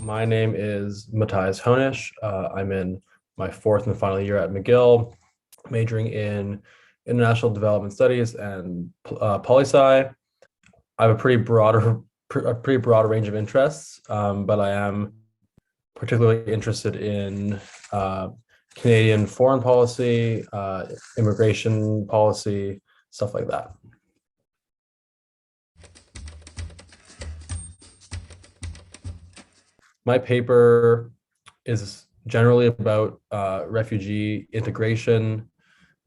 My name is Matthias Hoenisch. I'm in my fourth and final year at McGill, majoring in international development studies and poli-sci. I have a pretty broad range of interests, but I am particularly interested in Canadian foreign policy, immigration policy, stuff like that. My paper is generally about refugee integration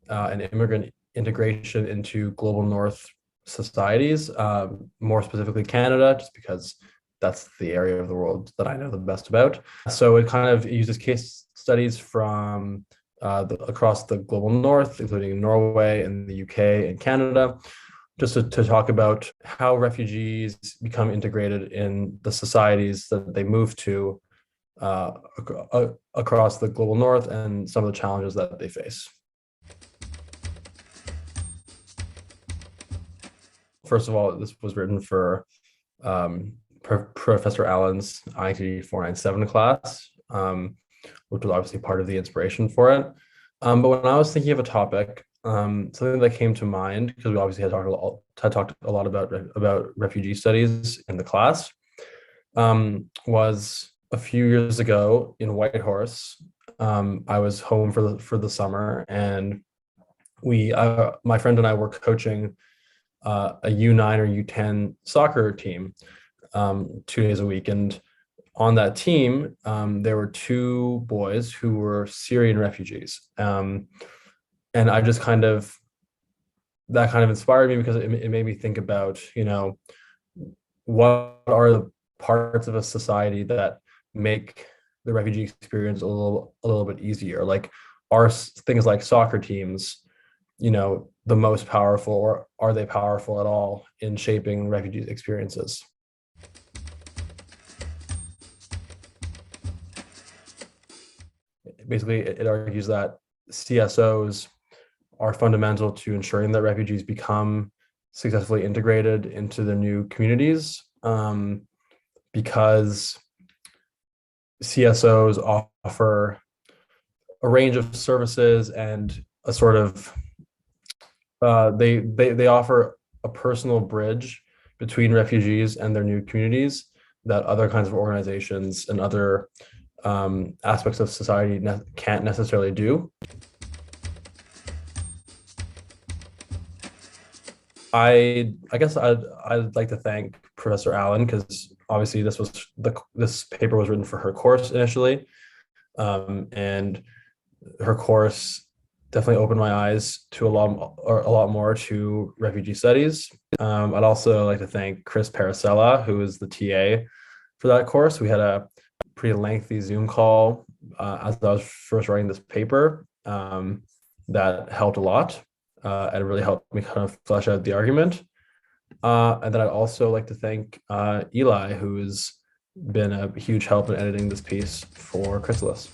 and immigrant integration into global North societies, more specifically Canada, just because that's the area of the world that I know the best about. So it kind of uses case studies from across the global North, including Norway and the UK and Canada, just to talk about how refugees become integrated in the societies that they move to across the global North and some of the challenges that they face. First of all, this was written for Professor Allan's IIT 497 class, which was obviously part of the inspiration for it. But when I was thinking of a topic, something that came to mind, because we obviously had talked a lot about refugee studies in the class, was a few years ago in Whitehorse. I was home for the summer, and my friend and I were coaching a U9 or U10 soccer team 2 days a week. And on that team, there were two boys who were Syrian refugees. And I just that kind of inspired me because it made me think about, what are the parts of a society that make the refugee experience a little bit easier? Like, are things like soccer teams, the most powerful, or are they powerful at all in shaping refugee experiences? Basically, it argues that CSOs are fundamental to ensuring that refugees become successfully integrated into the new communities, because CSOs offer a range of services and a sort of they offer a personal bridge between refugees and their new communities that other kinds of organizations and other aspects of society can't necessarily do. I guess I'd like to thank Professor Allan, because obviously this paper was written for her course initially, and her course definitely opened my eyes to a lot more to refugee studies. I'd also like to thank Chris Paracella, who is the TA for that course. We had a pretty lengthy Zoom call as I was first writing this paper, that helped a lot. And it really helped me kind of flesh out the argument. And then I'd also like to thank Eli, who's been a huge help in editing this piece for Chrysalis.